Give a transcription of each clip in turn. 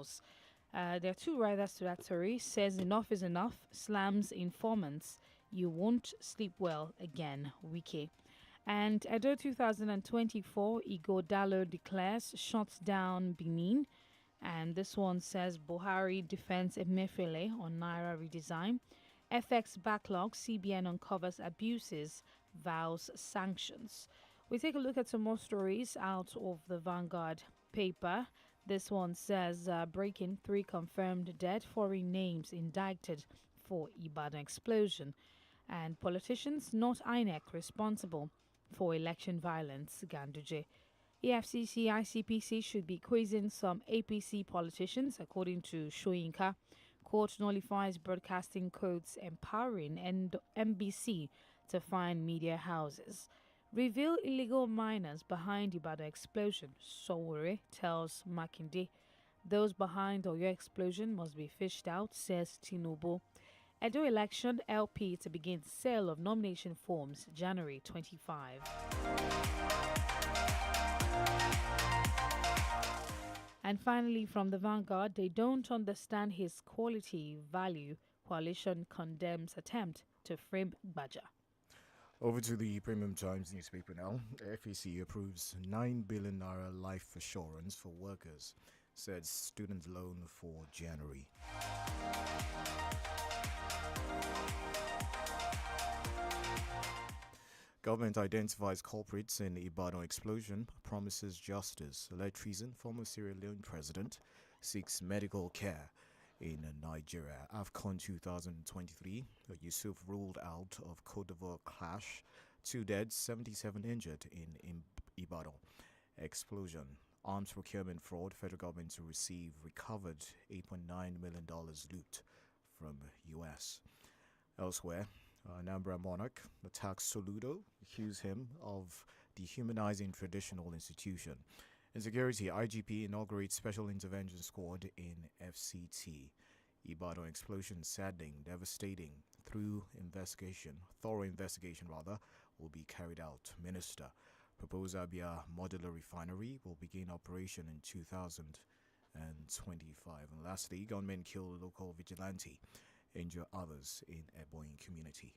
criminals. There are two writers to that story. Says enough is enough, slams informants. You won't sleep well again, Wiki. And Edo 2024, Ighodalo declares shuts down Benin. And this one says Buhari defends Emefiele on Naira redesign. FX backlog, CBN uncovers abuses, vows sanctions. We take a look at some more stories out of the Vanguard paper. This one says breaking 3 confirmed dead, foreign names indicted for Ibadan explosion. And politicians, not INEC, responsible for election violence, Ganduje. EFCC, ICPC should be quizzing some APC politicians, according to Shoyinka. Court nullifies broadcasting codes empowering MBC to find media houses. Reveal illegal miners behind Ibadan explosion, Sowore tells Makinde. Those behind Oyo explosion must be fished out, says Tinubu. Edo election, LP to begin sale of nomination forms January 25. And finally, from the Vanguard, they don't understand his quality value. Coalition condemns attempt to frame Baja. Over to the Premium Times newspaper now. FEC approves 9 billion naira life assurance for workers, said student loan for January. Government identifies culprits in Ibadan explosion, promises justice. Alleged treason, former Sierra Leone president seeks medical care in Nigeria. AFCON 2023, Yusuf ruled out of Cote d'Ivoire clash. 2 dead, 77 injured in Ibadan explosion. Arms procurement fraud, federal government to receive recovered $8.9 million loot from US. Elsewhere, Anambra monarch attacks Soludo, accuse him of dehumanizing traditional institution. Insecurity, IGP inaugurates special intervention squad in FCT. Ibadan explosion saddening, devastating. Thorough investigation will be carried out. Minister, proposed Abia modular refinery will begin operation in 2025. And lastly, gunmen kill local vigilante, injure others in Ebonyi community.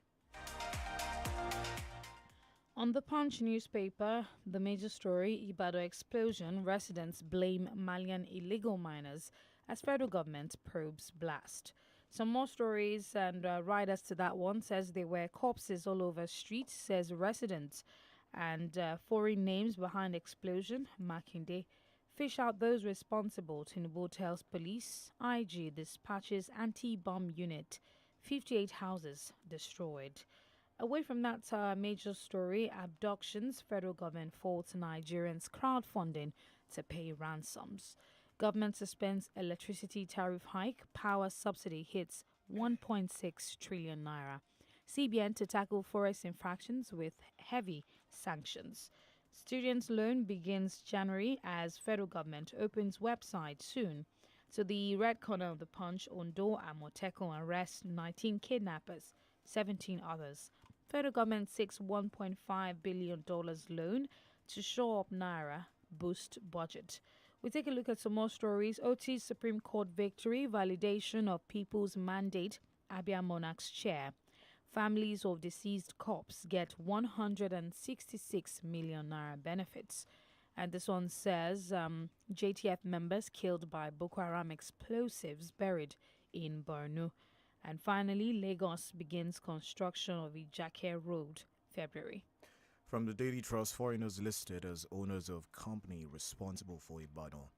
On the Punch newspaper, the major story, Ibadan explosion, residents blame Malian illegal miners as federal government probes blast. Some more stories and riders to that one says there were corpses all over streets, says residents. And foreign names behind explosion, Makinde. Fish out those responsible, Tinubu tells police. IG dispatches anti-bomb unit, 58 houses destroyed. Away from that major story, abductions, federal government faults Nigerians crowdfunding to pay ransoms. Government suspends electricity tariff hike, power subsidy hits 1.6 trillion naira. CBN to tackle forex infractions with heavy sanctions. Student loan begins January as federal government opens website soon. To the red corner of the Punch, Ondo and Moteco arrest 19 kidnappers, 17 others. Federal government seeks $1.5 billion loan to shore up Naira, boost budget. We take a look at some more stories. OT's Supreme Court victory, validation of people's mandate, Abia Monarch's chair. Families of deceased cops get 166 million naira benefits. And this one says JTF members killed by Boko Haram explosives buried in Borno. And finally, Lagos begins construction of Ijake Road, February. From the Daily Trust, foreigners listed as owners of company responsible for Ibadan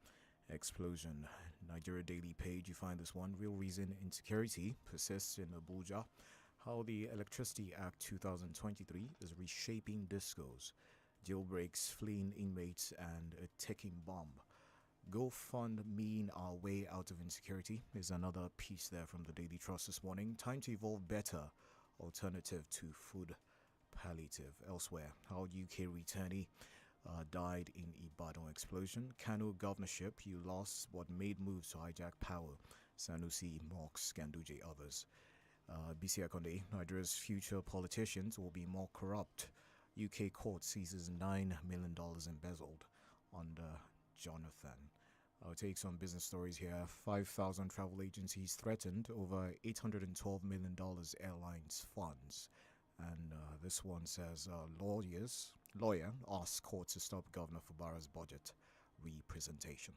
explosion. Nigeria Daily page, you find this one. Real reason insecurity persists in Abuja. How the Electricity Act 2023 is reshaping discos. Jailbreaks, fleeing inmates, and a ticking bomb. Go fund mean our way out of insecurity is another piece there from the Daily Trust this morning. Time to evolve better alternative to food palliative. Elsewhere, how UK returnee died in Ibadan explosion. Kano governorship, you lost what made moves to hijack power. Sanusi mocks Ganduje others. BC Akonde, Nigeria's future politicians will be more corrupt. UK court seizes $9 million embezzled under Jonathan. I'll take some business stories here. 5,000 travel agencies threatened over $812 million airlines funds. And this one says lawyer asks court to stop Governor Fubara's budget representation.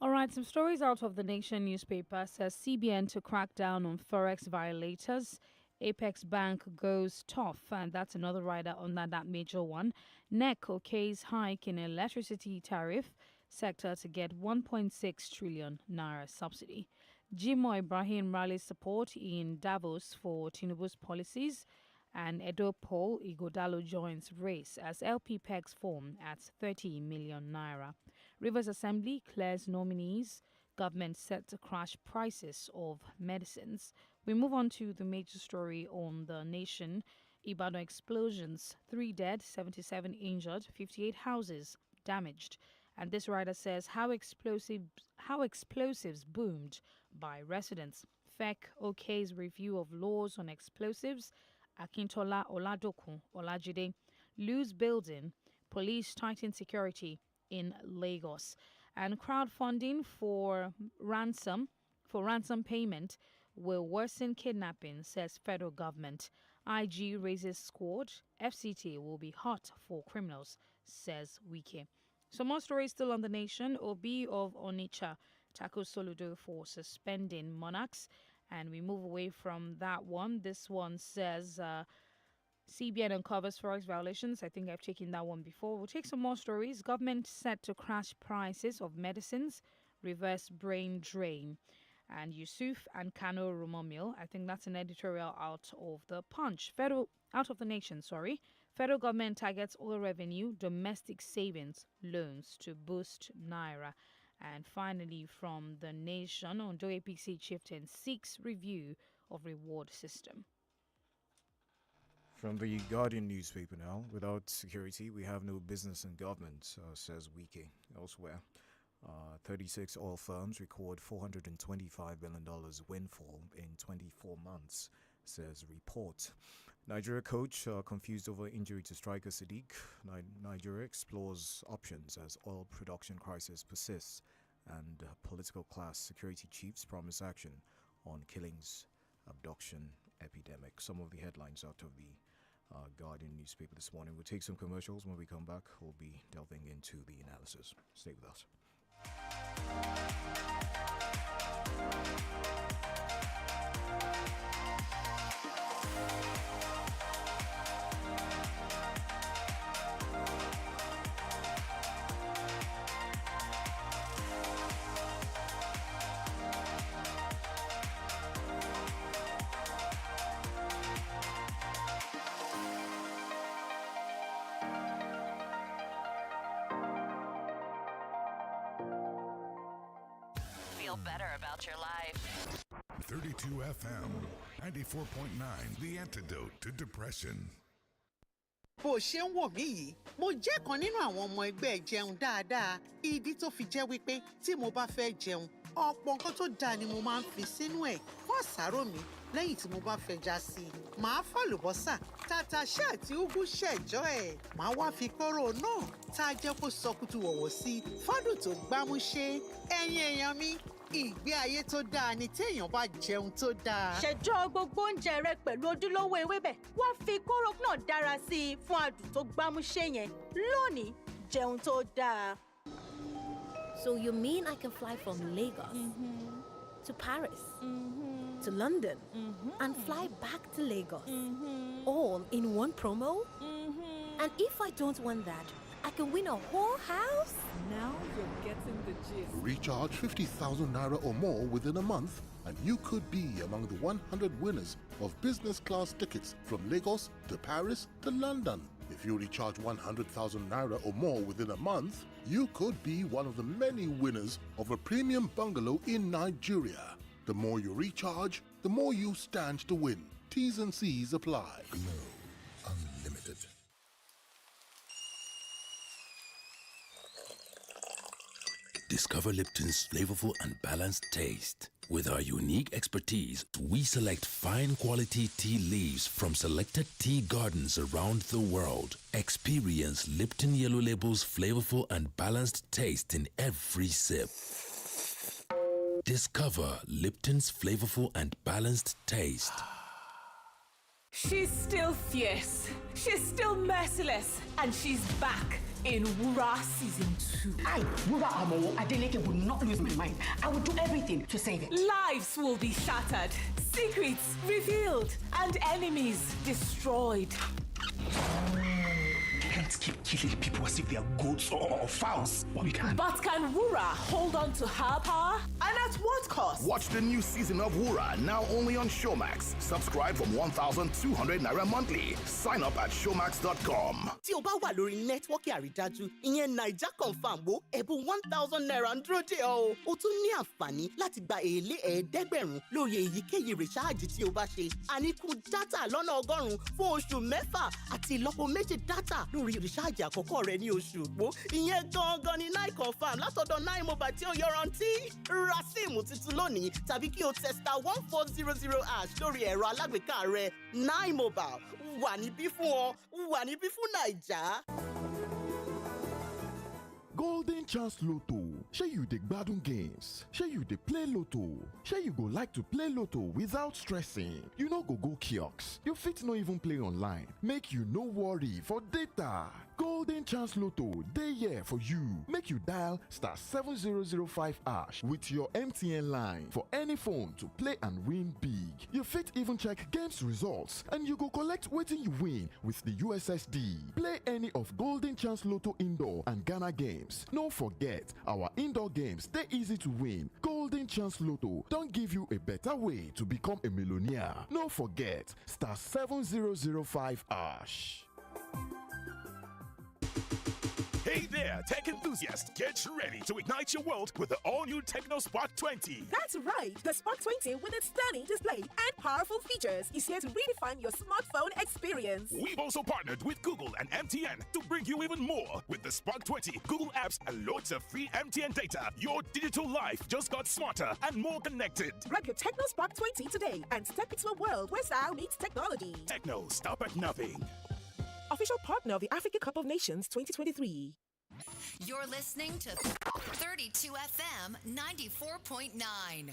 All right, some stories out of the Nation newspaper says CBN to crack down on forex violators. Apex Bank goes tough, and that's another rider on that major one. NEC okays hike in electricity tariff sector to get 1.6 trillion naira subsidy. Jimo Ibrahim rallies support in Davos for Tinubu's policies. And Edo Paul Igodalo joins race as LP pegs form at 30 million naira. Rivers Assembly clears nominees. Government set to crash prices of medicines. We move on to the major story on the Nation. Ibadan explosions, 3 dead, 77 injured, 58 houses damaged. And this writer says how explosives boomed by residents. FEC OK's review of laws on explosives. Akintola Oladokun Olajide lose building. Police tighten security in Lagos. And crowdfunding for ransom payment will worsen kidnapping, says federal government. IG raises squad. FCT will be hot for criminals, says Wike. Some more stories still on the Nation. Obi of Onitsha tackles Soludo for suspending monarchs. And we move away from that one. This one says CBN uncovers forex violations. I think I've taken that one before. We'll take some more stories. Government set to crash prices of medicines. Reverse brain drain. And Yusuf and Kano Rumomil. I think that's an editorial out of the Punch. Out of the Nation, sorry. Federal government targets oil revenue, domestic savings, loans to boost Naira. And finally, from the Nation, Ondo APC chieftain seeks review of reward system. From the Guardian newspaper now, without security, we have no business in government, says Wike. Elsewhere, 36 oil firms record $425 billion windfall in 24 months, says report. Nigeria coach confused over injury to striker Sadiq. Nigeria explores options as oil production crisis persists, and political class security chiefs promise action on killings, abduction epidemic. Some of the headlines out of the Guardian newspaper this morning. We'll take some commercials. When we come back, we'll be delving into the analysis. Stay with us. Better about your life. 32 FM, 94.9, the antidote to depression. Bó ṣe ń wò mí yìí, mo jẹ́ kan nínú àwọn ọmọ ẹgbẹ́ jẹun dáadáa. Ìdí tó fi jẹ́ wípé tí mo bá fẹ́ jẹun, ọ̀pọ̀ nǹkan tó dáa ni mo máa ń fi sínú ẹ̀ fún àsáró mi lẹ́yìn tí mo bá fẹja sí i. Màá fàlùbọ́sà, tàtàṣé àti úgú ṣẹ̀jọ́ ẹ̀. Màá wá fi kóró náà tá a jẹ́ kó sọkútù wọ̀wọ̀ sí i. Fádùn tó gbámúṣé. Ẹ̀yin èèyàn mi, ìgbé ayé tó dáa ni téèyàn bá jẹun tó dáa. Ṣẹjọ́ gbogbo oúnjẹ rẹ pẹ̀lú ojúlówó ewébẹ̀. Wá fi kóró náà dára sí i fún adùn tó gbámúṣé yẹn. Lónìí, jẹun tó dáa. So you mean I can fly from Lagos to Paris to London and fly back to Lagos all in one promo? And if I don't want that, I can win a whole house? Now you're getting the gist. Recharge 50,000 naira or more within a month, and you could be among the 100 winners of business class tickets from Lagos to Paris to London. If you recharge 100,000 naira or more within a month, you could be one of the many winners of a premium bungalow in Nigeria. The more you recharge, the more you stand to win. T's and C's apply. Glow Unlimited. Discover Lipton's flavorful and balanced taste. With our unique expertise, we select fine quality tea leaves from selected tea gardens around the world. Experience Lipton Yellow Label's flavorful and balanced taste in every sip. Discover Lipton's flavorful and balanced taste. She's still fierce, she's still merciless, and she's back in Wura Season 2. Wura Amo Adenike will not lose my mind. I will do everything to save it. Lives will be shattered, secrets revealed, and enemies destroyed. Can't keep killing people as if they are goats or fowls. But we can. But can Wura hold on to her power? And at what cost? Watch the new season of Wura now only on Showmax. Subscribe from 1,200 Naira monthly. Sign up at showmax.com. Tí o bá wà lórí nẹ́tíwọ́ọ̀kì àrídájú, ìyẹn Naija Confirm wo ẹ̀bùn 1,000 Naira ń dúró dè ọ́. O tún ní àǹfààní láti gba èlé ẹ̀ẹ́dẹ́gbẹ̀rún lórí èyíkéyìí rìsáàjì tí o bá ṣe. Àníkún dátà lọ́nà 100 fún oṣù 6 àti ìlọ́po méjì dátà lórí rìsáàjì àkọ́kọ́ rẹ ní oṣù òpó. Ìyẹn gangan ni Nine Confirm látọ̀dọ̀ Nine Mobile tí ó yọrantí. Ra síìmù tuntun lónìí tàbí kí o tẹ *1400# lórí ẹ̀rọ alágbèéká rẹ. Nine Mobile wà níbí fún ọ, wà níbí fún Naija. Golden Chance Lotto. Shey you dey gbadun games? Shey you dey play Lotto? Shey you go like to play Lotto without stressing? You no go kiosks. You fit no even play online. Make you no worry for data. Golden Chance Lotto dey here for you. Make you dial *7005# with your MTN line for any phone to play and win big. You fit even check games results and you go collect wetin you win with the USSD. Play any of Golden Chance Lotto indoor and Ghana games. No forget, our indoor games dey easy to win. Golden Chance Lotto don give you a better way to become a millionaire. No forget, *7005#. Hey there, tech enthusiasts! Get ready to ignite your world with the all-new Tecno Spark 20. That's right! The Spark 20 with its stunning display and powerful features is here to redefine your smartphone experience. We've also partnered with Google and MTN to bring you even more. With the Spark 20, Google apps and loads of free MTN data, your digital life just got smarter and more connected. Grab your Tecno Spark 20 today and step into a world where style meets technology. Tecno, stop at nothing. Official partner of the Africa Cup of Nations 2023. You're listening to 32 FM 94.9.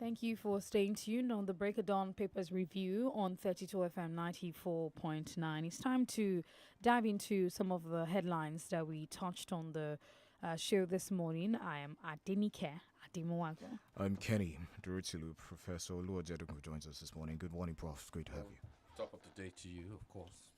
Thank you for staying tuned on the Break of Dawn Papers Review on 32 FM 94.9. It's time to dive into some of the headlines that we touched on the show this morning. I am DENIKE Ademuwago. I'm Kenny Durutilu. Professor Oluwajedugu joins us this morning. Good morning, Prof. It's great to have you. Top of the day to you, of course.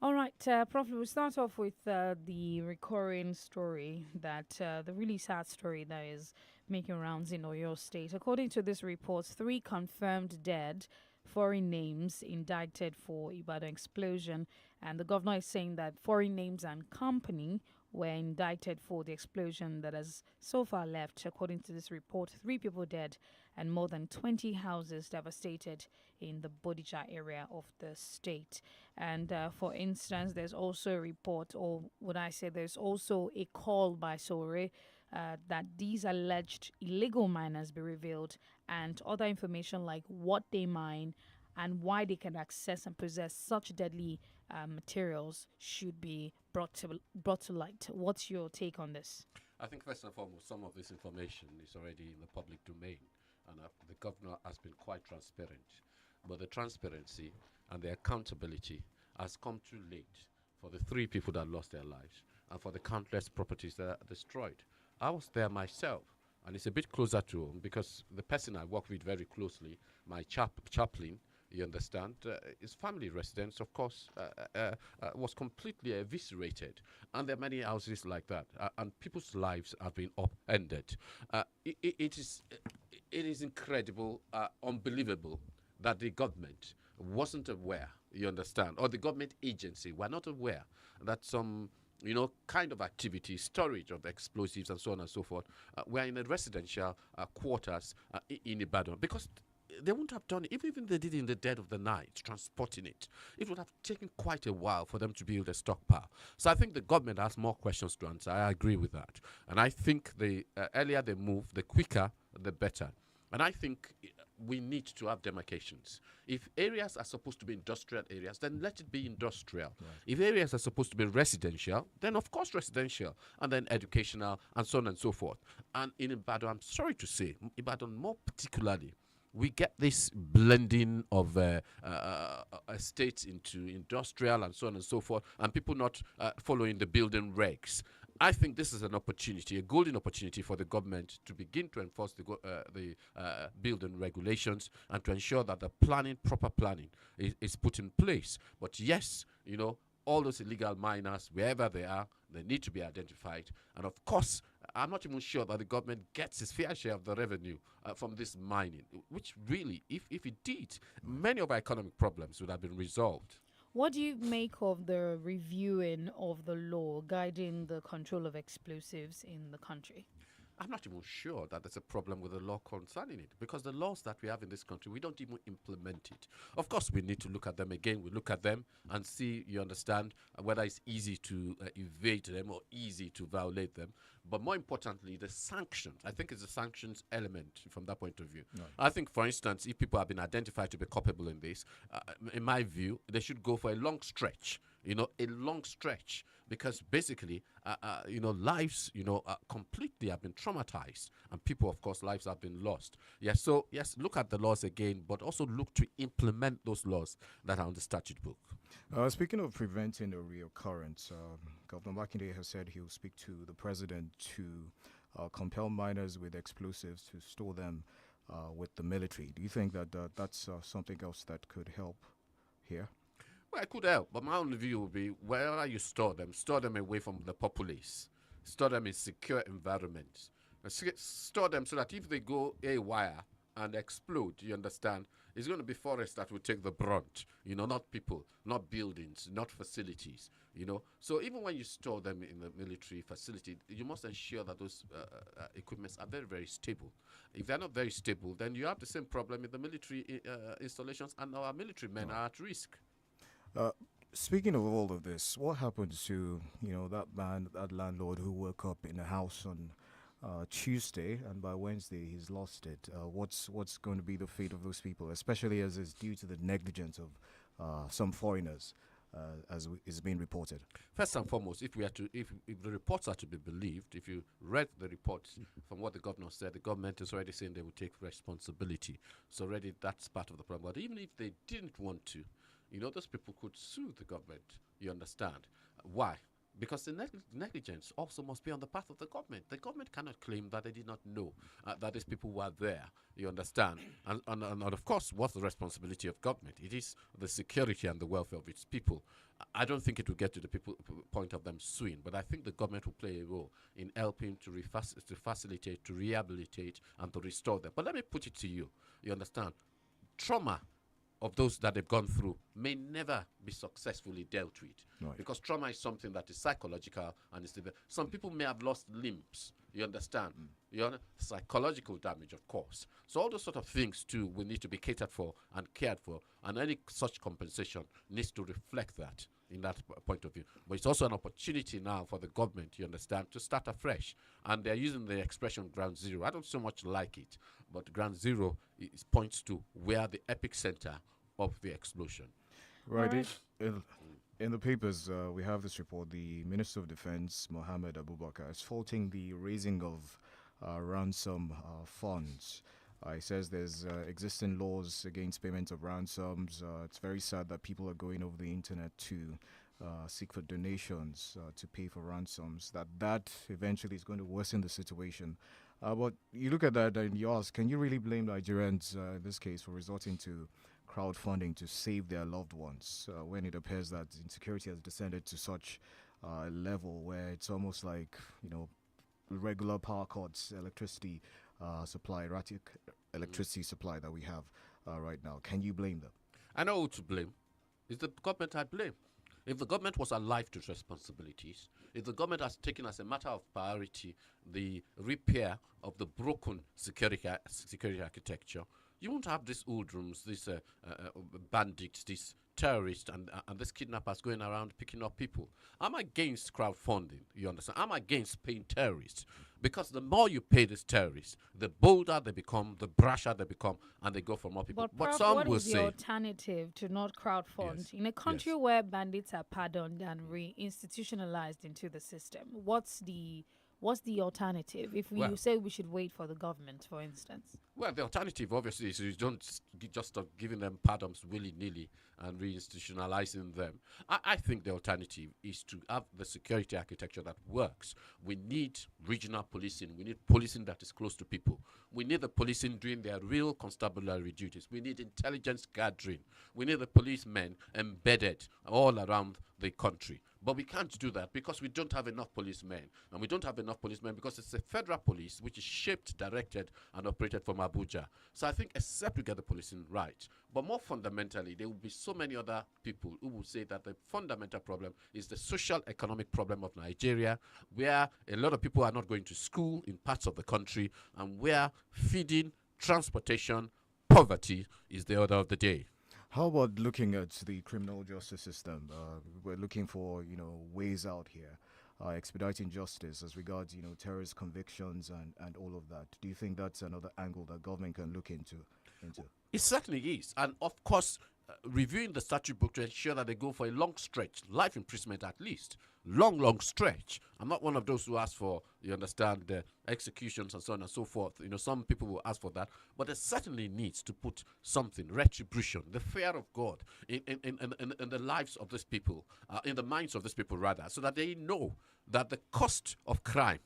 All right, Prof, we'll start off with the recurring story, that the really sad story that is making rounds in Oyo State. According to this report, 3 confirmed dead, foreign names indicted for Ibadan explosion, and the governor is saying that foreign names and company were indicted for the explosion that has so far left, according to this report, 3 people dead and more than 20 houses devastated in the Bodija area of the state. And for instance, there's also a report, or would I say there's also a call by Sore that these alleged illegal miners be revealed, and other information like what they mine and why they can access and possess such deadly materials should be brought to light. What's your take on this? I think first and foremost, some of this information is already in the public domain, and the governor has been quite transparent. But the transparency and the accountability has come too late for the 3 people that lost their lives and for the countless properties that are destroyed. I was there myself, and it's a bit closer to home because the person I work with very closely, my chaplain, you understand, his family residence, of course, was completely eviscerated. And there are many houses like that, and people's lives have been upended. It is incredible, unbelievable that the government wasn't aware, you understand, or the government agency were not aware that some kind of activity, storage of explosives and so on and so forth. We're in a residential quarters in Ibadan because they wouldn't have done it, even if they did it in the dead of the night, transporting it. It would have taken quite a while for them to build a stockpile. So I think the government has more questions to answer. I agree with that. And I think the earlier they move, the quicker, the better. And I think we need to have demarcations. If areas are supposed to be industrial areas, then let it be industrial. Right. If areas are supposed to be residential, then of course residential, and then educational, and so on and so forth. And in Ibadan, I'm sorry to say, Ibadan more particularly, we get this blending of estates into industrial and so on and so forth, and people not following the building regs. I think this is an opportunity, a golden opportunity for the government to begin to enforce the building regulations and to ensure that the proper planning is put in place. But yes, all those illegal miners, wherever they are, they need to be identified. And of course, I'm not even sure that the government gets its fair share of the revenue from this mining, which really, if it did, many of our economic problems would have been resolved. What do you make of the reviewing of the law guiding the control of explosives in the country? I'm not even sure that there's a problem with the law concerning it, because the laws that we have in this country, we don't even implement it. Of course, we need to look at them again. We look at them and see, you understand, whether it's easy to evade them or easy to violate them. But more importantly, the sanctions. I think it's the sanctions element from that point of view. No. I think, for instance, if people have been identified to be culpable in this, in my view, they should go for a long stretch. A long stretch, because basically, lives, completely have been traumatized, and people, of course, lives have been lost. Yes, so yes, look at the laws again, but also look to implement those laws that are on the statute book. Speaking of preventing a reoccurrence, Governor Makinde has said he'll speak to the president to compel miners with explosives to store them with the military. Do you think that that's something else that could help here? Well, it could help, but my only view would be wherever you store them away from the populace. Store them in secure environments. Store them so that if they go haywire and explode, you understand, it's going to be forest that will take the brunt, not people, not buildings, not facilities, So even when you store them in the military facility, you must ensure that those equipments are very, very stable. If they're not very stable, then you have the same problem in the military installations, and our military men are at risk. Speaking of all of this, what happened to that landlord who woke up in a house on Tuesday, and by Wednesday he's lost it? What's going to be the fate of those people, especially as it's due to the negligence of some foreigners, as is being reported? First and foremost, if the reports are to be believed, if you read the reports from what the governor said, the government is already saying they will take responsibility. So already that's part of the problem. But even if they didn't want to, those people could sue the government, you understand. Why? Because the negligence also must be on the part of the government. The government cannot claim that they did not know that these people were there, you understand. And of course, what's the responsibility of government? It is the security and the welfare of its people. I don't think it will get to the point of them suing, but I think the government will play a role in helping to facilitate, to rehabilitate, and to restore them. But let me put it to you, you understand. Trauma of those that they've gone through may never be successfully dealt with, right, because trauma is something that is psychological, and some people may have lost limbs, you understand. Psychological damage, of course. So all those sort of things too will need to be catered for and cared for, and any such compensation needs to reflect that in that point of view. But it's also an opportunity now for the government, you understand, to start afresh. And they're using the expression ground zero. I don't so much like it, but ground zero points to where the epicenter of the explosion. Right. In the papers, we have this report. The Minister of Defense, Mohammed Abubakar, is faulting the raising of ransom funds. He says there's existing laws against payment of ransoms. It's very sad that people are going over the internet to seek for donations to pay for ransoms. That eventually is going to worsen the situation. But you look at that and you ask, can you really blame Nigerians in this case for resorting to crowdfunding to save their loved ones when it appears that insecurity has descended to such a level where it's almost like, regular power cuts, electricity supply, erratic electricity supply that we have right now? Can you blame them? I know who to blame. It's the government I blame. If the government was alive to its responsibilities, if the government has taken as a matter of priority the repair of the broken security architecture, you won't have these old rooms, these bandits, these terrorists, and these kidnappers going around picking up people. I'm against crowdfunding, you understand? I'm against paying terrorists. Because the more you pay these terrorists, the bolder they become, the brasher they become, and they go for more people. But some what will is the say, alternative to not crowdfund? Yes. In a country where bandits are pardoned and reinstitutionalized into the system, what's the alternative? If you say we should wait for the government, for instance. well, the alternative obviously is you don't just stop giving them pardons willy-nilly and reinstitutionalizing them. I think the alternative is to have the security architecture that works. We need regional policing. We need policing that is close to people. We need the policing doing their real constabulary duties. We need intelligence gathering. We need the policemen embedded all around the country. But we can't do that because we don't have enough policemen. And we don't have enough policemen because it's a federal police which is shaped, directed, and operated from Abuja. So I think except we get the policing right, but more fundamentally, there will be so many other people who will say that the fundamental problem is the social economic problem of Nigeria, where a lot of people are not going to school in parts of the country, and where feeding, transportation, poverty is the order of the day. How about looking at the criminal justice system? We're looking for, ways out here, expediting justice as regards, terrorist convictions and all of that. Do you think that's another angle that government can look into? It certainly is. And of course, reviewing the statute book to ensure that they go for a long stretch, life imprisonment at least, long stretch. I'm not one of those who ask for, you understand, the executions and so on and so forth. Some people will ask for that, but there certainly needs to put something, retribution, the fear of God in the lives of these people, in the minds of these people rather, so that they know that the cost of crime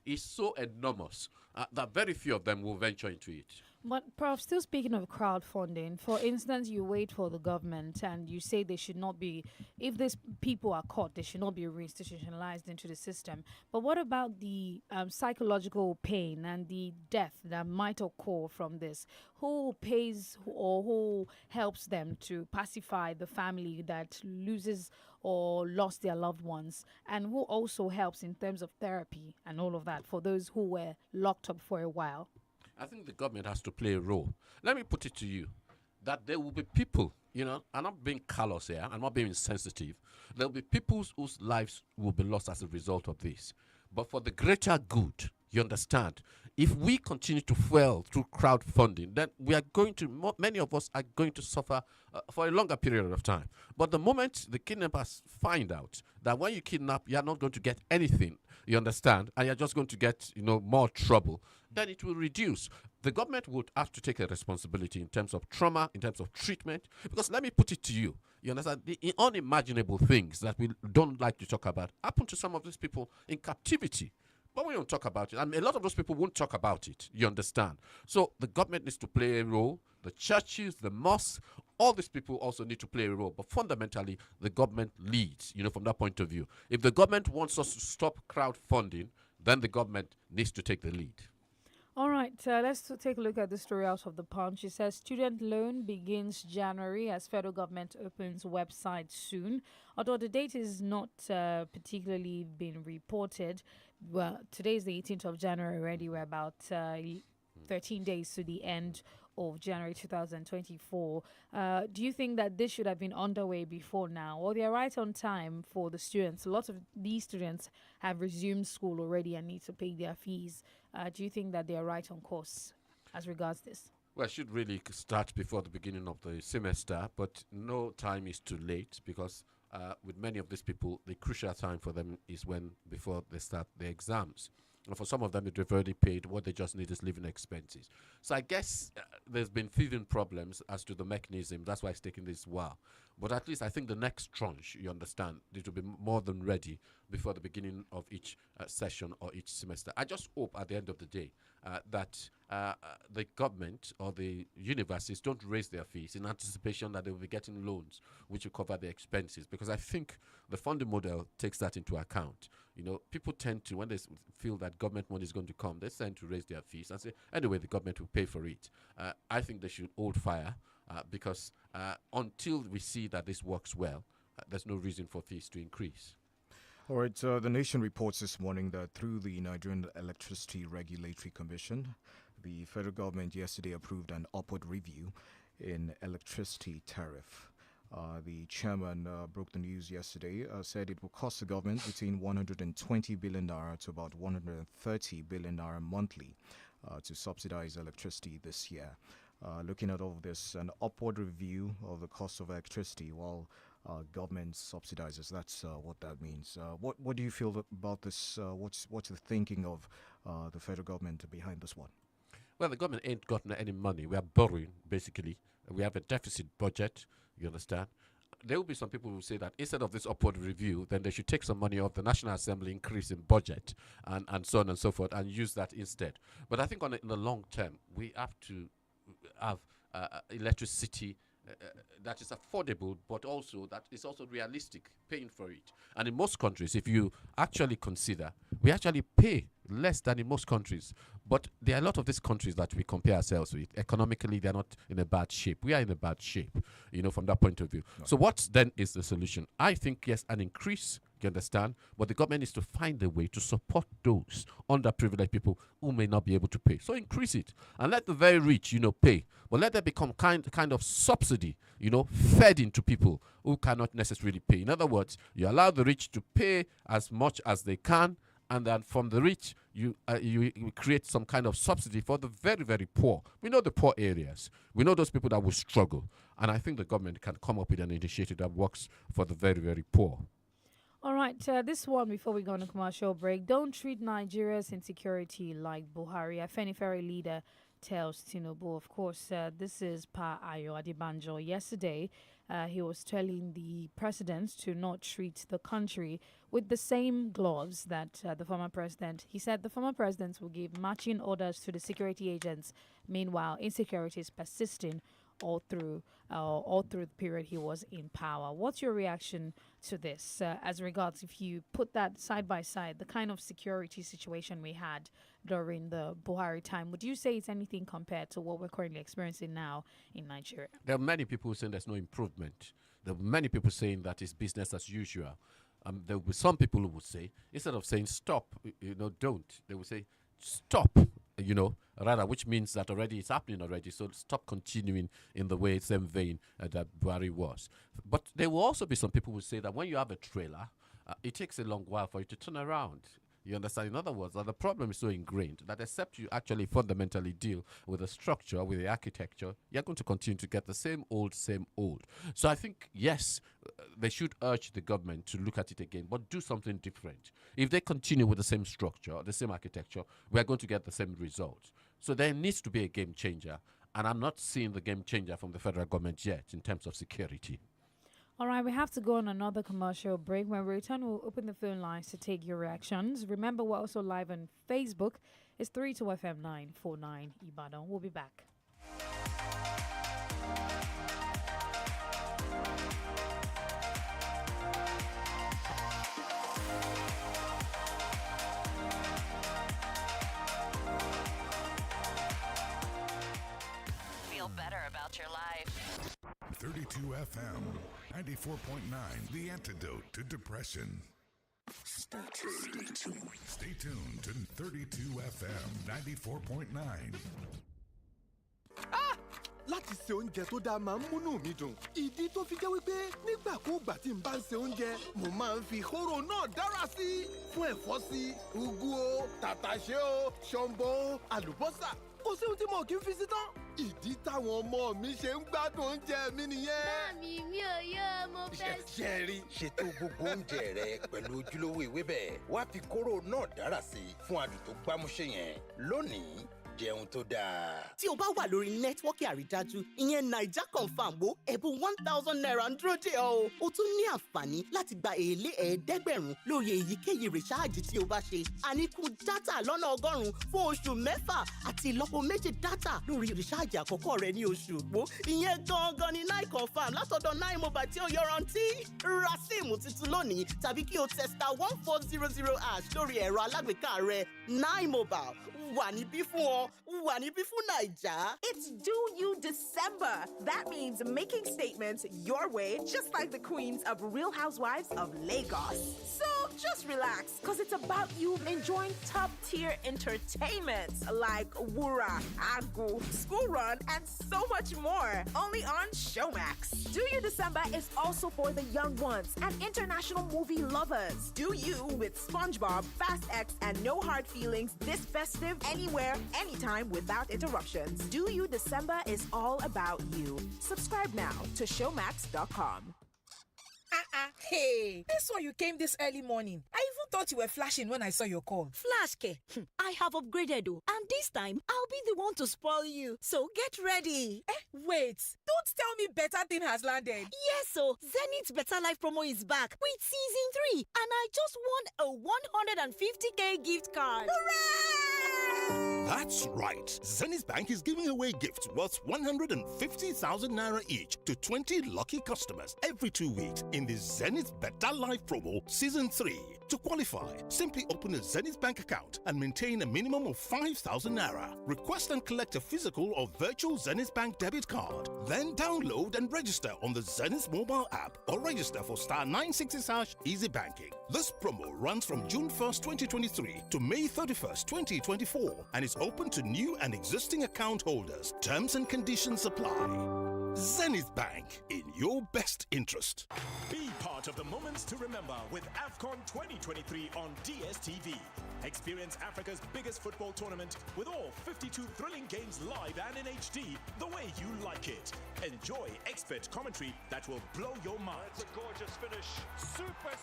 is so enormous that very few of them will venture into it. But, Prof, still speaking of crowdfunding, for instance, you wait for the government and you say they should not be, if these people are caught, they should not be reinstitutionalized into the system. But what about the psychological pain and the death that might occur from this? Who pays or who helps them to pacify the family that loses or lost their loved ones? And who also helps in terms of therapy and all of that for those who were locked up for a while? I think the government has to play a role. Let me put it to you that there will be people, I'm not being callous here, I'm not being insensitive. There will be people whose lives will be lost as a result of this. But for the greater good, you understand, if we continue to fuel through crowdfunding, then we are going to, many of us are going to suffer for a longer period of time. But the moment the kidnappers find out that when you kidnap, you are not going to get anything, you understand, and you're just going to get, more trouble, then it will reduce. The government would have to take a responsibility in terms of trauma, in terms of treatment, because let me put it to you, you understand, the unimaginable things that we don't like to talk about happen to some of these people in captivity. But we don't talk about it. I mean, a lot of those people won't talk about it. You understand? So the government needs to play a role. The churches, the mosques, all these people also need to play a role. But fundamentally, the government leads, from that point of view. If the government wants us to stop crowdfunding, then the government needs to take the lead. All right, let's take a look at the story out of the Punch. It says student loan begins January as federal government opens website soon. Although the date is not particularly been reported. Well, today is the 18th of January already. We're about 13 days to the end of January 2024. Do you think that this should have been underway before now, or they are right on time for the students? A lot of these students have resumed school already and need to pay their fees. Do you think that they are right on course as regards this? Well, it should really start before the beginning of the semester, but no time is too late because with many of these people, the crucial time for them is before they start their exams. And for some of them, they've already paid. What they just need is living expenses. So I guess there's been teething problems as to the mechanism. That's why it's taking this while. But at least I think the next tranche, you understand, it will be more than ready before the beginning of each session or each semester. I just hope at the end of the day that the government or the universities don't raise their fees in anticipation that they will be getting loans which will cover their expenses, because I think the funding model takes that into account. People tend to, when they feel that government money is going to come, they tend to raise their fees and say, anyway, the government will pay for it. I think they should hold fire because until we see that this works well, there's no reason for fees to increase. All right, the Nation reports this morning that through the Nigerian Electricity Regulatory Commission, the federal government yesterday approved an upward review in electricity tariff. The chairman broke the news yesterday, said it will cost the government between 120 billion naira to about 130 billion naira monthly to subsidize electricity this year. Looking at all of this, an upward review of the cost of electricity while government subsidizes. That's what that means. What do you feel about this? What's the thinking of the federal government behind this one? Well, the government ain't gotten any money. We are borrowing, basically. We have a deficit budget, you understand? There will be some people who say that instead of this upward review, then they should take some money off the National Assembly increase in budget and so on and so forth and use that instead. But I think in the long term, we have to have electricity that is affordable, but also that is also realistic, paying for it. And in most countries, if you actually consider, we actually pay less than in most countries. But there are a lot of these countries that we compare ourselves with. Economically, they're not in a bad shape. We are in a bad shape, from that point of view. Right. So what then is the solution? I think, yes, an increase, you understand? But the government needs to find a way to support those underprivileged people who may not be able to pay. So increase it and let the very rich, pay. But let there become kind of subsidy, fed into people who cannot necessarily pay. In other words, you allow the rich to pay as much as they can, and then from the rich, you create some kind of subsidy for the very, very poor. We know the poor areas. We know those people that will struggle. And I think the government can come up with an initiative that works for the very, very poor. All right, this one before we go on a commercial break. Don't treat Nigeria's insecurity like Buhari. Afenifere leader tells Tinubu. Of course, this is Pa Ayo Adebanjo. Yesterday, he was telling the president to not treat the country with the same gloves that the former president. He said the former president will give marching orders to the security agents. Meanwhile, insecurity is persisting all through the period he was in power. What's your reaction to this as regards if you put that side by side, the kind of security situation we had during the Buhari time? Would you say it's anything compared to what we're currently experiencing now in Nigeria? There are many people saying there's no improvement. There are many people saying that it's business as usual. There will be some people who would say, instead of saying stop, don't, they will say stop, rather, which means that already it's happening already. So stop continuing in the way, same vein that Buhari was. But there will also be some people who say that when you have a trailer, it takes a long while for you to turn around. You understand? In other words, that the problem is so ingrained that except you actually fundamentally deal with the structure, with the architecture, you're going to continue to get the same old. So I think, yes, they should urge the government to look at it again, but do something different. If they continue with the same structure, the same architecture, we're going to get the same results. So there needs to be a game changer, and I'm not seeing the game changer from the federal government yet in terms of security. All right, we have to go on another commercial break. When we return, we'll open the phone lines to take your reactions. Remember, we're also live on Facebook. It's 32FM 949 Ibadan. We'll be back. Feel better about your life. 32 FM, 94.9, the antidote to depression. Stay tuned to 32 FM 94.9. Láti ṣe oúnjẹ tó dáa máa ń múnú mi dùn. Ìdí tó fi jẹ́ wípé nígbàkúùgbà tí n bá ń ṣe oúnjẹ, mo máa ń fi kóró náà dára sí. Fún ẹ̀fọ́ sí, ugu o, tàtàṣé o, ṣọ̀mbọ̀ o, àlùbọ́sà. Kò sí ohun tí mo kì í fi sí tán. Ìdí táwọn ọmọ mi ṣe ń gbádùn oúnjẹ mi nìyẹn. Mami, mi ò yọ mo fẹ́ sí. Ṣẹ́rí, ṣètò gbogbo oúnjẹ rẹ pẹ̀lú ojúlówó ewébẹ̀. Wá fi kóró náà dára sí fún adùn tó gbámúṣé yẹn. Lónìí, jẹun tó dáa. Tí o bá wà lórí nẹ́tíwọ́ọ̀kì àrídájú, ìyẹn Naija Confirm wo ẹ̀bùn 1,000 naira ń dúró dè ọ́. O tún ní àǹfààní láti gba èlé ẹ̀ẹ́dẹ́gbẹ̀rún lórí èyíkéyìí rìsáàjì tí o bá ṣe. Àníkún dátà lọ́nà 100 fún oṣù 6 àti ìlọ́po méjì dátà lórí rìsáàjì àkọ́kọ́ rẹ ní oṣù Ògbó. Ìyẹn gangan ni Nine Confirm látọ̀dọ̀ Nine Mobile tí ó yọrantí. Ra síìmù tuntun lónìí tàbí kí o testa 1400 hash lórí ẹ̀rọ alágbèéká rẹ. Nine Mobile wà níbí fún ọ. gan. Wà níbí fún Naija. It's Do You December. That means making statements your way, just like the queens of Real Housewives of Lagos. So just relax, because it's about you enjoying top-tier entertainment like Wura, Agu, School Run, and so much more. Only on Showmax. Do You December is also for the young ones and international movie lovers. Do You with SpongeBob, Fast X, and No Hard Feelings this festive anywhere, anytime without interruptions. Do You December is all about you. Subscribe now to showmax.com. Hey, that's why you came this early morning. I even thought you were flashing when I saw your call. Flash, Ke. I have upgraded, and this time I'll be the one to spoil you. So get ready. Wait, don't tell me better thing has landed. Yes, so Zenith's Better Life promo is back with season 3, and I just won a 150k gift card. Hooray! That's right. Zenith Bank is giving away gifts worth 150,000 naira each to 20 lucky customers every 2 weeks in the Zenith Better Life promo season 3. To qualify, simply open a Zenith Bank account and maintain a minimum of 5,000 naira. Request and collect a physical or virtual Zenith Bank debit card. Then download and register on the Zenith mobile app or register for *960# Easy Banking. This promo runs from June 1st, 2023 to May 31st, 2024 and is open to new and existing account holders. Terms and conditions apply. Zenith Bank, in your best interest. Be part of the moments to remember with AFCON 2023 on DSTV. Experience Africa's biggest football tournament with all 52 thrilling games live and in HD the way you like it. Enjoy expert commentary that will blow your mind. It's a gorgeous finish. Super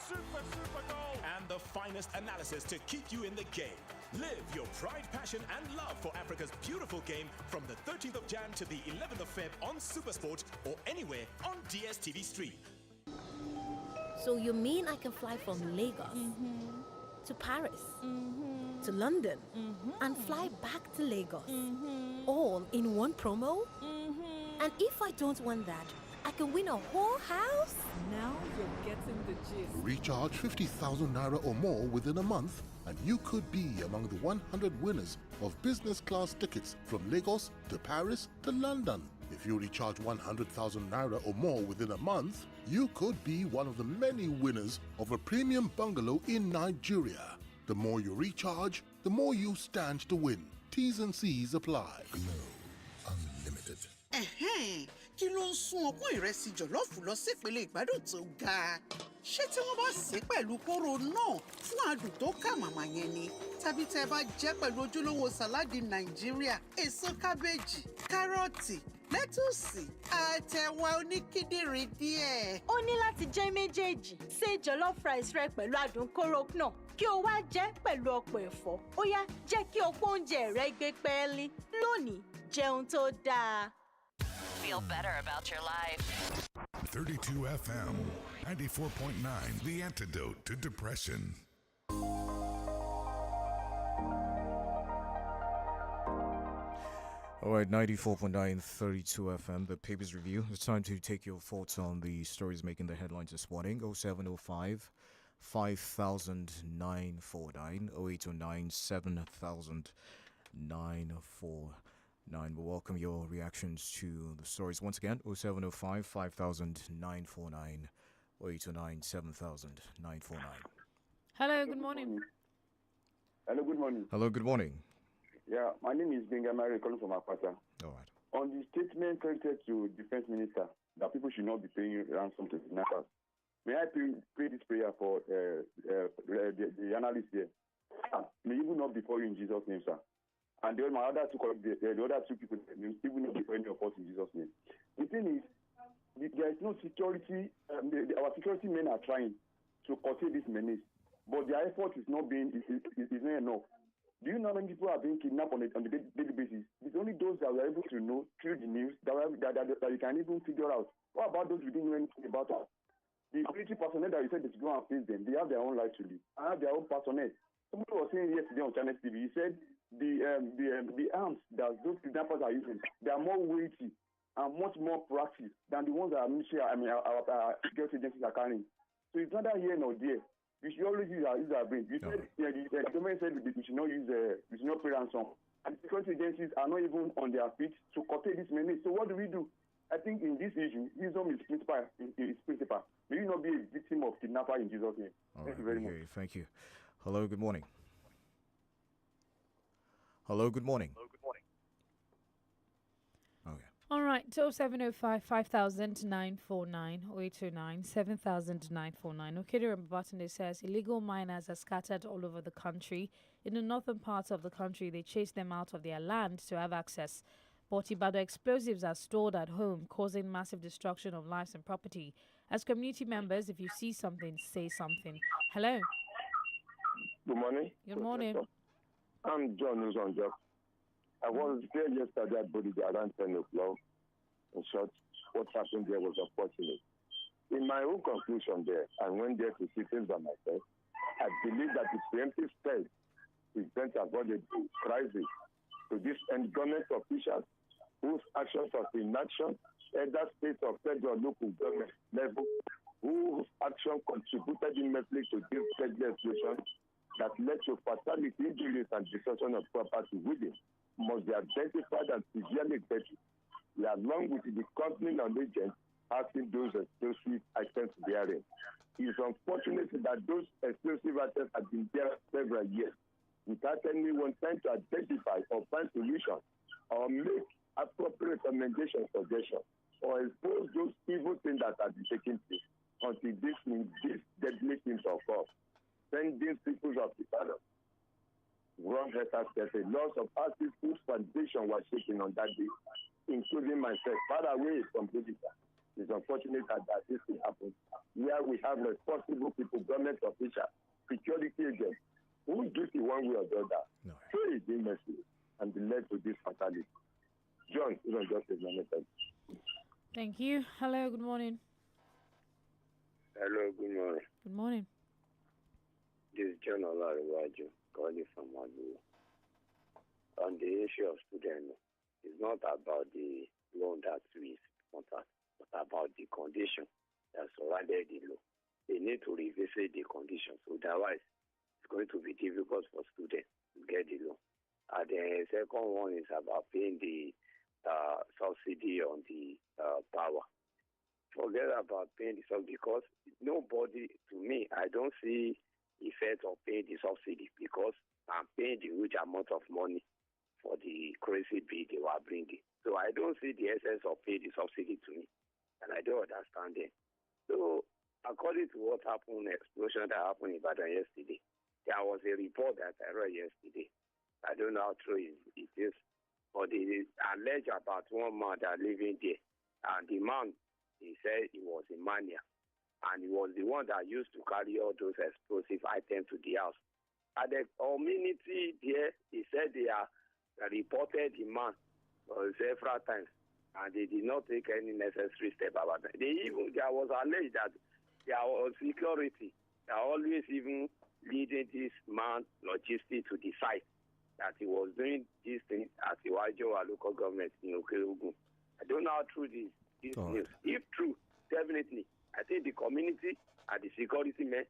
goal. And the finest analysis to keep you in the game. Live your pride, passion, and love for Africa's beautiful game from the 13th of Jan to the 11th of Feb on Supersport or anywhere on DSTV Stream. So you mean I can fly from Lagos to Paris to London and fly back to Lagos all in one promo? And if I don't want that, I can win a whole house? Now you're getting the gist. Recharge 50,000 naira or more within a month, and you could be among the 100 winners of business class tickets from Lagos to Paris to London. If you recharge 100,000 naira or more within a month, you could be one of the many winners of a premium bungalow in Nigeria. The more you recharge, the more you stand to win. T's and C's apply. Glow Unlimited. Kí ló ń sún ọpọ́n ìrẹsì jọ̀lọ́ọ̀fù lọ sípele ìgbádùn tó ga? Ṣé tí wọ́n bá sè é pẹ̀lú kóró náà fún adùn tó kà màmá yẹn ni? Tàbí tẹ́ ẹ bá jẹ́ pẹ̀lú ojúlówó sàláàdì Nàìjíríà, èso kábéèjì, kárọ̀tì, lẹ́tùsì, àtẹ̀wà oníkíndìnrín díẹ̀. Ó ní láti jẹ́ méjèèjì. Ṣé jollof rice rẹ pẹ̀lú adùn kóró náà kí o wá jẹ́ pẹ̀lú ọ̀pọ̀ ẹ̀fọ́. Ó yá, jẹ́ kí ọ̀pọ̀ oúnjẹ rẹ gbé pẹ́ẹ́lí. Lónìí, jẹun tó dáa. Feel better about your life. 32 FM, 94.9, the antidote to depression. All right, 94.9, 32 FM, the Papers Review. It's time to take your thoughts on the stories making the headlines this morning. 0705 5949, 0809 7949. We'll welcome your reactions to the stories. Once again, 0705 5949, 0809 7949. Hello, good morning. Hello, good morning. Hello, good morning. Yeah, my name is Benga Mary, calling from Apata. All right. On the statement credited to Defense Minister that people should not be paying ransom to kidnappers, may I pray this prayer for the analyst here? May even not before you in Jesus' name, sir. And then my other two colleagues, the other two people, may even not before any of us in Jesus' name. The thing is, there is no security. Our security men are trying to curtail this menace, but their effort is not being is not enough. Do you know how many people are being kidnapped on a daily basis? It's only those that we are able to know through the news that you can even figure out. What about those we didn't know anything about? The military personnel that you said they should go and face them, they have their own life to live. I have their own personnel. Somebody was saying yesterday on Channel TV, he said the arms that those kidnappers are using, they are more weighty and much more proactive than the ones that our security agencies are carrying. So it's neither here nor there. We should always use our brain. You said the government said we should not use we should not pay ransom. and security agencies are not even on their feet to curtail this menace. So what do? I think in this issue, wisdom is principal. May you not be a victim of kidnapper in Jesus' name. Thank you very much. Thank you. Hello, good morning. Hello, good morning. Okay. All right, 0705 5000 949 0829 7000 949. Okedi Babatunde says illegal miners are scattered all over the country. In the northern parts of the country, they chase them out of their land to have access. But Ibadan explosives are stored at home, causing massive destruction of lives and property. As community members, if you see something, say something. Hello. Good morning. Good morning. I'm John Uzonjo. I was there yesterday at Bodija around 10 o'clock. In short, what happened there was unfortunate. In my own conclusion there, I went there to see things by myself. I believe that the preemptive steps is to avoid a crisis to this end government officials whose actions of inaction, either state or federal local government level, whose action contributed immensely to this deadly explosion that led to fatality, injuries, and destruction of property within, must be identified and severely vetted, along with the company and agents having those explosive items bearing. It is unfortunate that those explosive items have been there several years without anyone trying to identify or find solutions or make appropriate recommendation suggestions or expose those evil things that have been taking place until this deadly things occur. Sending people of the battle. Wrong letters says a loss of artists whose foundation was shaking on that day, including myself, far away from Bodija. It's unfortunate that this will happen. Where we have responsible people, government officials, security agents, who is guilty one way or the other. No. Pray is mercy and be led to this fatality. John, you don't just say my message. Thank you. Hello, good morning. Hello, good morning. Good morning. This is John Olariwaju, calling from Madu. On the issue of students, it's not about the loan that we contact, but about the condition that surrounded the loan. They need to revisit the conditions, otherwise it's going to be difficult for students to get the loan. And the second one is about paying the subsidy on the power. Forget about paying the subsidy because nobody, to me, I don't see effect of paying the subsidy because I'm paying the huge amount of money for the crazy bill they were bringing. So I don't see the essence of paying the subsidy to me, and I don't understand it. So according to what happened, explosion that happened in Ibadan yesterday, there was a report that I read yesterday. I don't know how true it is, but it is alleged about one man that living there, and the man, he said he was a mania. And he was the one that used to carry all those explosive items to the house. At the community there, he said they are reported the man several times, and they did not take any necessary step about that. There was alleged that there was security that always even leading this man logistic to the site that he was doing these things at the Iwajo local government in Okeogun. I don't know how true this news. If true, definitely. I think the community and the security men.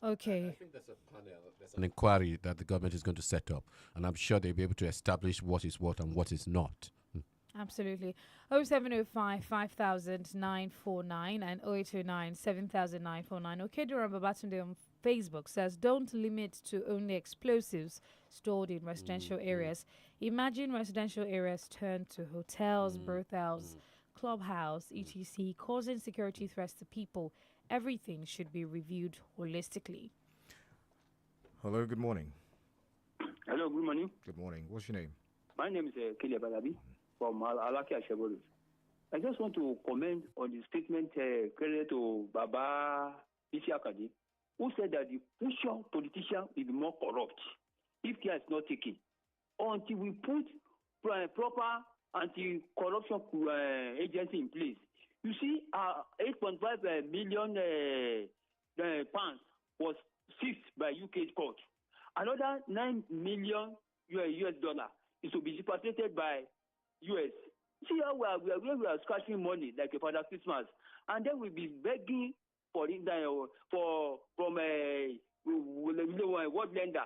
Okay. I think there's a panel, there's an inquiry that the government is going to set up, and I'm sure they'll be able to establish what is what and what is not. Absolutely. 0705 5000 949 and 0829 7000 949. Okedi Babatunde on Facebook says, don't limit to only explosives stored in residential areas. Imagine residential areas turned to hotels, brothels, clubhouse, etc., causing security threats to people. Everything should be reviewed holistically. Hello, good morning. Hello, good morning. Good morning. What's your name? My name is Kelly Balabi from Alaki Ashebolu. I just want to comment on the statement credited to Baba Isiakadi, who said that the future politician will be more corrupt if care is not taken. Until we put proper anti-corruption agency in place. You see, 8.5 million pounds was seized by UK court. Another 9 million US dollar is to be repatriated by US. See how we are scratching money like a Father Christmas, and then we'll be begging for from a world lender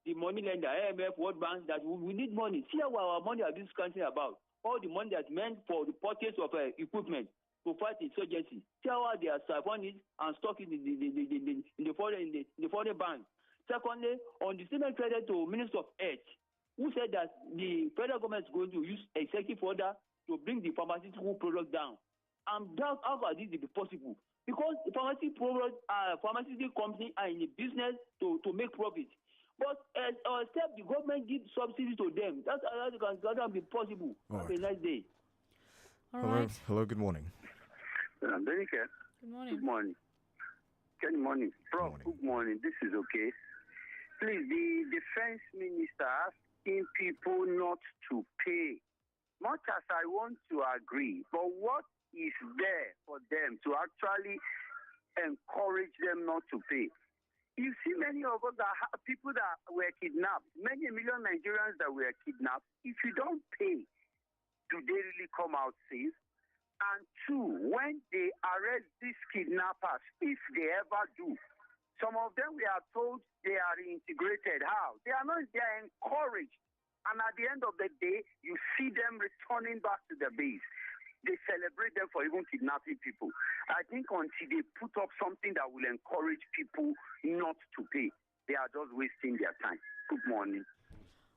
the money lender, IMF, World Bank, that we need money. See how our money are being scanty about. All the money that's meant for the purchase of equipment to fight insurgency. See how they are siphoned it and stock it in the foreign bank. Secondly, on the statement credit to Minister of Health, who said that the federal government is going to use executive order to bring the pharmaceutical product down. And how can this be possible? Because the pharmaceutical company are in the business to make profit. But except the government gives subsidy to them, that can be possible. Have a nice day. Hello, good morning. DENIKE. Good morning. Good morning. Good morning. Prof, good morning. This is okay. Please, the defense minister asking people not to pay. Much as I want to agree, but what is there for them to actually encourage them not to pay? You see many of us people that were kidnapped, many million Nigerians that were kidnapped, if you don't pay, do they really come out safe? And two, when they arrest these kidnappers, if they ever do, some of them we are told they are integrated. How? They are not, they are encouraged. And at the end of the day, you see them returning back to the base. They celebrate them for even kidnapping people. I think until they put up something that will encourage people not to pay, they are just wasting their time. Good morning.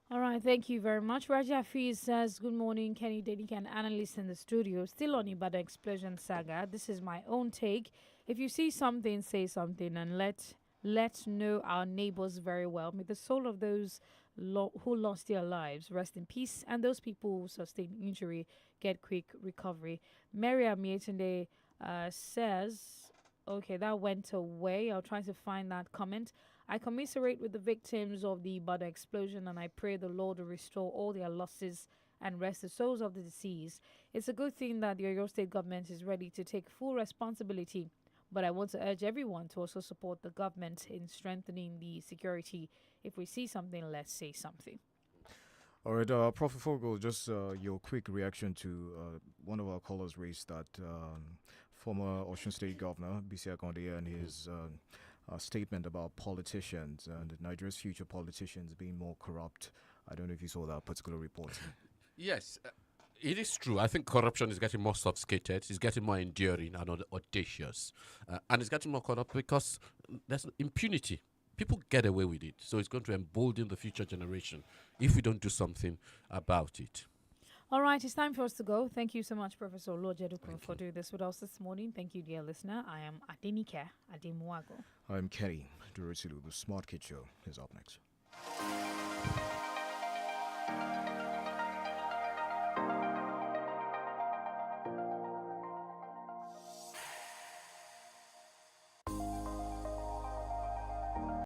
All right, thank you very much. Raja Fiz says, good morning, Kenny, DENIKE, an analyst in the studio. Still on Ibadan explosion saga. This is my own take. If you see something, say something, and let's know our neighbors very well. May the soul of those who lost their lives rest in peace, and those people who sustained injury get quick recovery. Maria Mietunde says, okay, that went away. I'll try to find that comment. I commiserate with the victims of the Ibadan explosion, and I pray the Lord will restore all their losses and rest the souls of the deceased. It's a good thing that the Oyo State government is ready to take full responsibility, but I want to urge everyone to also support the government in strengthening the security. If we see something, let's say something. All right, Prophet Fogel, just your quick reaction to one of our callers raised that former Osun State Governor, B.C. Akonde, and his statement about politicians and Nigeria's future politicians being more corrupt. I don't know if you saw that particular report. Yes, it is true. I think corruption is getting more sophisticated, it's getting more enduring and audacious. And it's getting more corrupt because there's impunity. People get away with it. So it's going to embolden the future generation if we don't do something about it. All right, it's time for us to go. Thank you so much, Professor Lojedukun, for doing this with us this morning. Thank you, dear listener. I am DENIKE Ademuago. I'm Kenny Durosilu. The Smart Kid Show is up next.